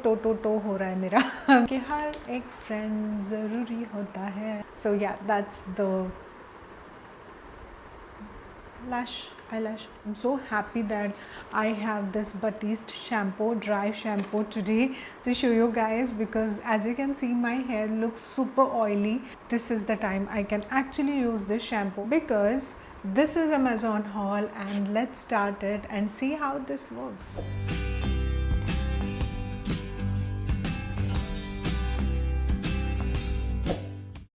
To हो रहा है मेरा कि हर एक फ्रेंड ज़रूरी होता है. सो या that's the lash eyelash. I'm so happy that I have this Batiste shampoo, dry shampoo today to show you guys, because as you can see my hair looks super oily. This is the time I can actually use this shampoo, because this is Amazon haul, and let's start it and see how this works.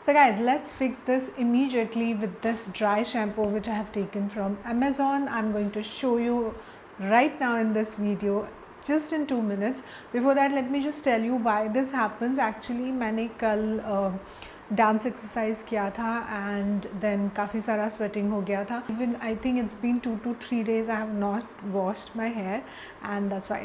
So guys, let's fix this immediately with this dry shampoo which I have taken from Amazon. I'm going to show you right now in this video, just in 2 minutes. Before that, let me just tell you why this happens. Actually मैंने कल dance exercise किया था and then काफ़ी सारा sweating हो गया था. Even I think it's been 2 to 3 days I have not washed my hair, and that's why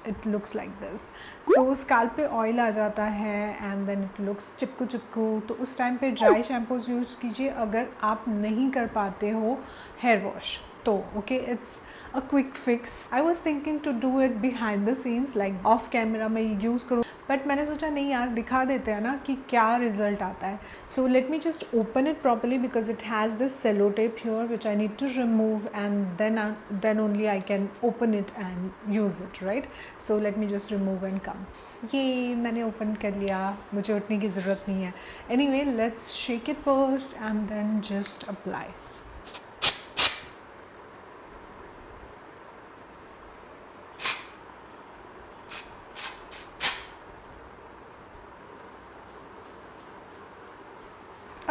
it looks like this. So scalp पे ऑयल आ जाता है एंड देन इट लुक्स चिपकू चिपकू. तो उस टाइम पे ड्राई शैम्पूज यूज़ कीजिए अगर आप नहीं कर पाते हो हेयर वॉश तो. Okay, it's a quick fix. I was thinking to do it behind the scenes, like off camera मैं यूज़ करूँ, बट मैंने सोचा नहीं यार, दिखा देते हैं ना कि क्या रिजल्ट आता है. So let me just open it properly, because it has this sello tape here which I need to remove, and then only I can open it and use it, right. So let me just remove and come. ये मैंने open कर लिया, मुझे उठने की ज़रूरत नहीं है. Anyway, let's shake it first and then just apply.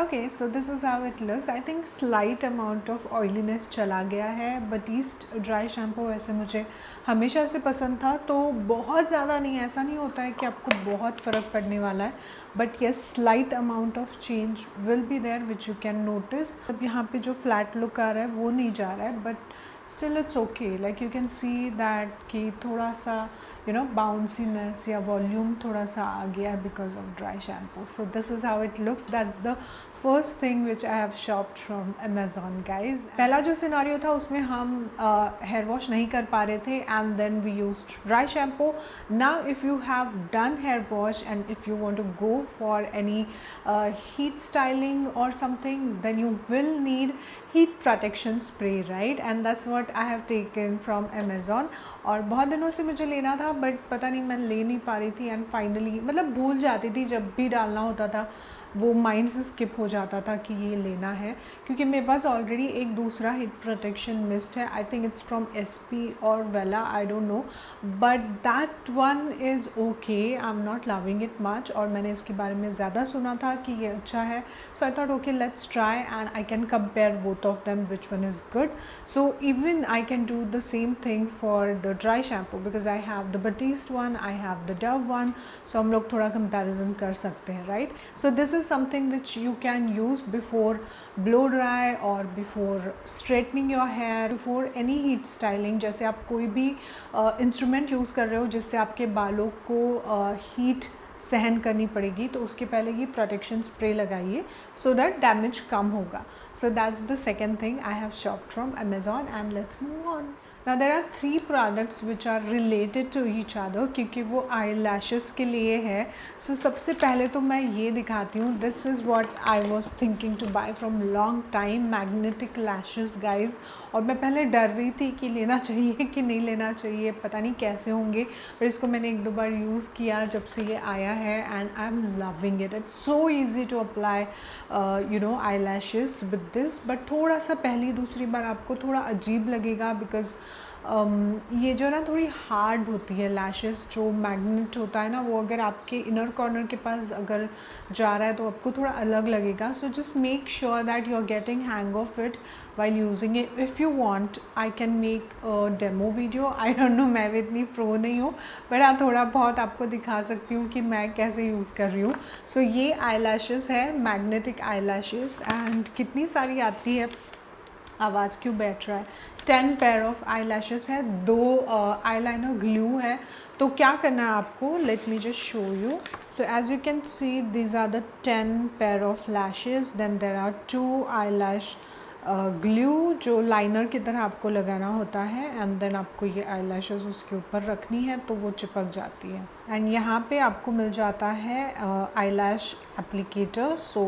Okay, so this is how it looks. I think slight amount of oiliness चला गया है. Batiste ड्राई शैम्पू वैसे मुझे हमेशा से पसंद था, तो बहुत ज़्यादा नहीं, ऐसा नहीं होता है कि आपको बहुत फ़र्क पड़ने वाला है, but yes slight amount of change will be there which you can notice. अब यहाँ पे जो फ्लैट लुक आ रहा है वो नहीं जा रहा है, but still it's okay. Like you can see that कि थोड़ा सा बाउंसीनेस या वॉल्यूम थोड़ा सा आ गया है because of dry shampoo. So this is how it looks. That's the first thing which I have shopped from Amazon guys. पहला जो सिनारियो था उसमें हम हेयर वॉश नहीं कर पा रहे थे and then we used dry shampoo. Now if you have done hair wash and if you want to go for any heat styling or something, then you will need heat protection spray, right? And that's what I have taken from Amazon. और बहुत दिनों से मुझे लेना था, but पता नहीं मैं ले नहीं पा रही थी, एंड फाइनली मतलब भूल जाती थी जब भी डालना होता था, वो माइंड से स्किप हो जाता था कि ये लेना है, क्योंकि मेरे पास ऑलरेडी एक दूसरा हीट प्रोटेक्शन मिस्ट है. I think it's from SP और वेला, आई don't no, but that one is okay. I am not loving it much, और मैंने इसके बारे में ज़्यादा सुना था कि ये अच्छा है. So I thought okay, let's try and I can compare both of them which one is good. So even I can do the same thing for the dry shampoo, because I have the Batiste one, I have the Dove one. So हम लोग थोड़ा comparison कर सकते हैं, right. So this is something which you can use before blow dry or before straightening your hair, before any heat styling. जैसे आप कोई भी इंस्ट्रूमेंट यूज़ कर रहे हो जिससे आपके बालों को हीट सहन करनी पड़ेगी, तो उसके पहले ये प्रोटेक्शन स्प्रे लगाइए सो दैट डैमेज कम होगा. So that's the second thing I have shopped from Amazon, and let's move on. Now there are 3 products which are related to each other, क्योंकि वो eyelashes के लिए है. So सबसे पहले तो मैं ये दिखाती हूँ. This is what I was thinking to buy from long time, magnetic lashes guys. और मैं पहले डर रही थी कि लेना चाहिए कि नहीं लेना चाहिए, पता नहीं कैसे होंगे, पर इसको मैंने 1-2 बार यूज़ किया जब से ये आया है, and I am loving it. It's so easy to apply eye lashes with this, but थोड़ा सा पहली दूसरी बार आपको थोड़ा अजीब लगेगा, बिकॉज ये जो ना थोड़ी हार्ड होती है लैशेस. जो मैग्नेट होता है ना, वो अगर आपके इनर कॉर्नर के पास अगर जा रहा है तो आपको थोड़ा अलग लगेगा. So just make sure that you are getting hang of it while using it. If you want, I can make a demo video. I don't know, मैं भी इतनी प्रो नहीं हूँ, बट हाँ थोड़ा बहुत आपको दिखा सकती हूँ कि मैं कैसे यूज़ कर रही हूँ. सो ये आई लैशेज़ है, मैग्नेटिक आई लैशेज़, एंड कितनी सारी आती है, आवाज़ क्यों बैठ रहा है. 10 पेयर ऑफ आई लैशेज़ है, 2 आई लाइनर ग्लू है. तो क्या करना है आपको, let me just show you. So as you can see, these are the 10 pair of lashes. Then there are 2 eye lash glue जो लाइनर की तरह आपको लगाना होता है एंड देन आपको ये आई लैशेज़ उसके ऊपर रखनी है तो वो चिपक जाती है। एंड यहाँ पे आपको मिल जाता है eye lash applicator, so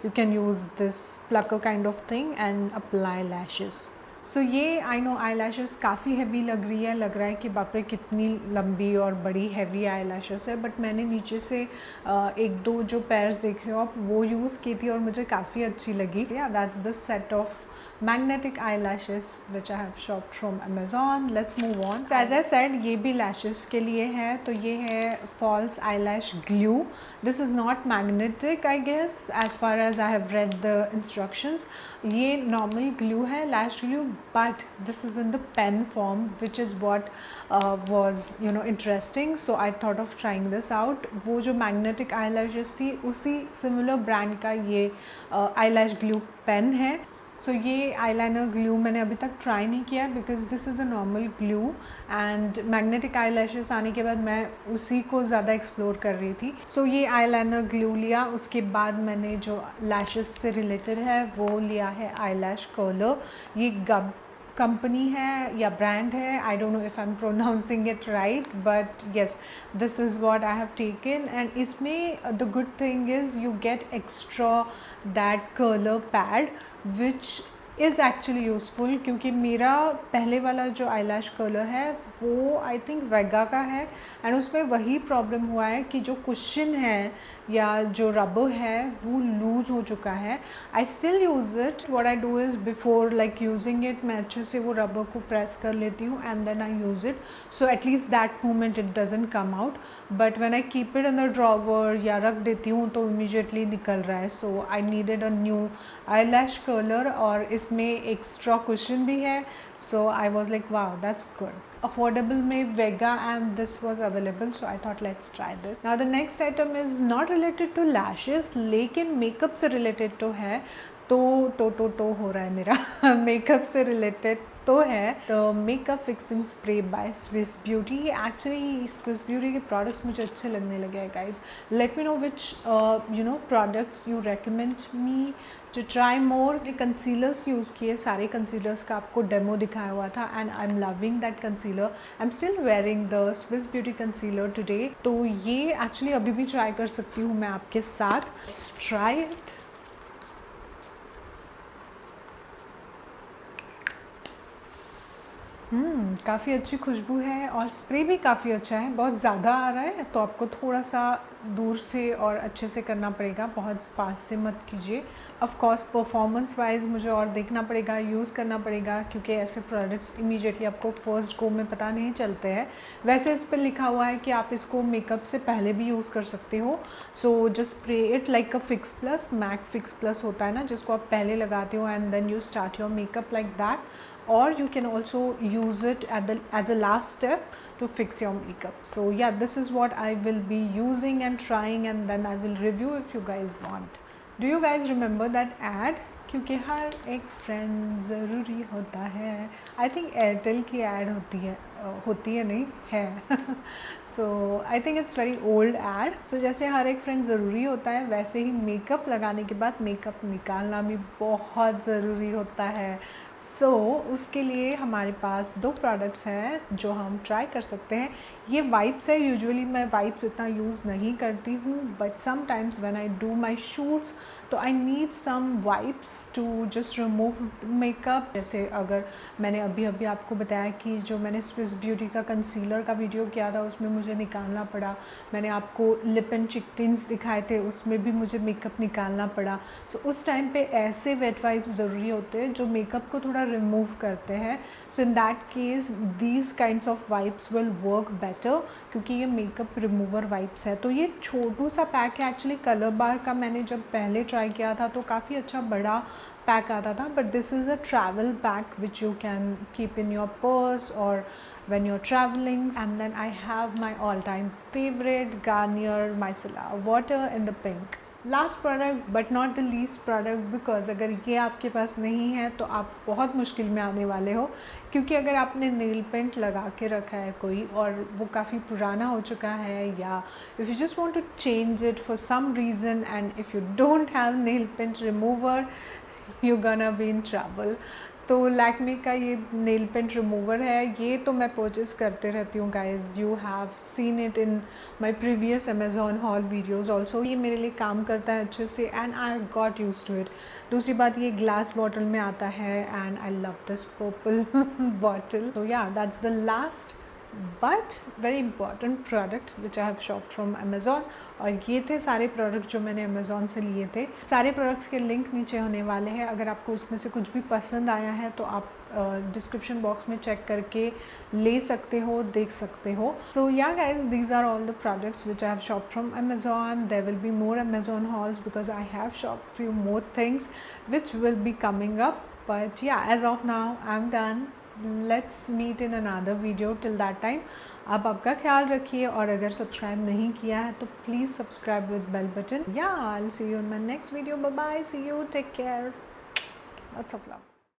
you can use this plucker kind of thing and apply lashes. So ये आई नो आई लैशेज़ काफ़ी हैवी लग रही है, लग रहा है कि बाप रे कितनी लंबी और बड़ी हैवी आई लैशेज़ है, बट मैंने नीचे से एक दो जो पेयर्स देख रहे हो आप वो यूज़ की थी और मुझे काफ़ी अच्छी लगी। या that's the set of magnetic eyelashes which I have shopped from Amazon. Let's move on. So as I said, ये भी lashes के लिए है, तो ये है false eyelash glue. This is not magnetic I guess as far as I have read the instructions. ये normal glue है, lash glue, but this is in the pen form which is what was interesting. So I thought of trying this out. वो जो magnetic eyelashes थी उसी similar brand का ये eyelash glue pen है। सो ये आईलाइनर ग्लू मैंने अभी तक ट्राई नहीं किया because this is a normal glue and magnetic eye lashes आने के बाद मैं उसी को ज़्यादा एक्सप्लोर कर रही थी। सो ये आईलाइनर ग्लू लिया, उसके बाद मैंने जो लैशेस से रिलेटेड है वो लिया है आई लैश कर्लर। ये गब कंपनी है या ब्रांड है, I don't know if I am pronouncing it right, but yes this is what I have taken. And इसमें the good thing is you get extra that curler pad which is actually useful, क्योंकि मेरा पहले वाला जो eyelash curler है वो I think वेगा का है एंड उसमें वही प्रॉब्लम हुआ है कि जो कुशन है या जो रबर है वो लूज़ हो चुका है। I still use it, what I do is before like using it मैं अच्छे से वो रबर को प्रेस कर लेती हूँ and then I use it, so at least that moment it doesn't come out. But when I keep it in the drawer या रख देती हूँ तो इमीडिएटली निकल रहा है। So I needed a new eyelash curler और इसमें एक्स्ट्रा कुशन भी है, so I was like wow that's good. Affordable में Vega and this was available, so I thought let's try this. Now the next item is not related to lashes लेकिन makeup से related तो है, तो हो रहा है मेरा मेकअप से रिलेटेड तो है तो makeup fixing spray by Swiss Beauty. Actually Swiss Beauty के प्रोडक्ट्स मुझे अच्छे लगने लगे हैं guys. Let me know which products you recommend me to try more. Concealers use किए, सारे कंसीलर्स का आपको डेमो दिखाया हुआ था and I am loving that concealer. I am still wearing the Swiss Beauty concealer today, तो ये actually अभी भी ट्राई कर सकती हूँ मैं आपके साथ। Try it. काफ़ी अच्छी खुशबू है और स्प्रे भी काफ़ी अच्छा है। बहुत ज़्यादा आ रहा है तो आपको थोड़ा सा दूर से और अच्छे से करना पड़ेगा, बहुत पास से मत कीजिए। ऑफ कोर्स परफॉर्मेंस वाइज मुझे और देखना पड़ेगा, यूज़ करना पड़ेगा, क्योंकि ऐसे प्रोडक्ट्स इमीडिएटली आपको फर्स्ट गो में पता नहीं चलते हैं। वैसे इस पर लिखा हुआ है कि आप इसको मेकअप से पहले भी यूज़ कर सकते हो। So just spray it like a fix plus, MAC fix plus होता है ना जिसको आप पहले लगाते हो and then you start your makeup like that, or you can also use it as a last step to fix your makeup. So yeah, this is what I will be using and trying and then I will review if you guys want. Do you guys remember that ad? क्योंकि हर एक friend ज़रूरी होता है। I think Airtel की ad होती है नहीं है so I think it's very old ad. So जैसे हर एक फ्रेंड ज़रूरी होता है वैसे ही मेकअप लगाने के बाद मेकअप निकालना भी बहुत ज़रूरी होता है। सो उसके लिए हमारे पास दो प्रोडक्ट्स हैं जो हम ट्राई कर सकते हैं। ये वाइप्स है, यूजुअली मैं वाइप्स इतना यूज़ नहीं करती हूँ but sometimes when I do my shoots तो I need some wipes to just remove makeup. जैसे अगर मैंने अभी आपको बताया कि जो मैंने स्विस ब्यूटी का कंसीलर का वीडियो किया था उसमें मुझे निकालना पड़ा, मैंने आपको लिप एंड चिक टिंट्स दिखाए थे उसमें भी मुझे मेकअप निकालना पड़ा। सो उस टाइम पे ऐसे वेट वाइप्स ज़रूरी होते हैं जो मेकअप को थोड़ा रिमूव करते हैं। So in that case these kinds of wipes will work better, क्योंकि ये मेकअप रिमूवर वाइप्स है। तो ये छोटू सा पैक है एक्चुअली। कलर बार का मैंने जब पहले ट्राई किया था तो काफ़ी अच्छा बड़ा पैक आता था, but this is a travel pack which you can keep in your purse और when you're traveling. And then I have my all-time favorite Garnier Micellar water in the pink. Last product but not the least product, because अगर ये आपके पास नहीं है तो आप बहुत मुश्किल में आने वाले हो, क्योंकि अगर आपने नेल पेंट लगा के रखा है कोई और वो काफ़ी पुराना हो चुका है, या if you just want to change it for some reason and if you don't have nail paint remover, you gonna be in trouble. तो लैक्मे का ये नेल पेंट रिमूवर है, ये तो मैं परचेज़ करते रहती हूँ guys, you have seen it in my previous Amazon haul videos also. ये मेरे लिए काम करता है अच्छे से and I got use to it. दूसरी बात, ये ग्लास बॉटल में आता है and I love this purple bottle. तो या that's the last but very important product which I have shopped from Amazon. और ये थे सारे प्रोडक्ट जो मैंने अमेज़ॉन से लिए थे। सारे प्रोडक्ट्स के लिंक नीचे होने वाले हैं, अगर आपको इसमें से कुछ भी पसंद आया है तो आप डिस्क्रिप्शन बॉक्स में चेक करके ले सकते हो, देख सकते हो। So ya guys, these are all the products which I have shopped from Amazon. There will be more Amazon hauls because I have shopped few more things which will be coming up, but ya as of now I am done. Let's meet in another video, till that time आप आपका ख्याल रखिए, और अगर subscribe नहीं किया है तो please subscribe with bell button. Ya I will see you in my next video. Bye bye, see you, take care, lots of love.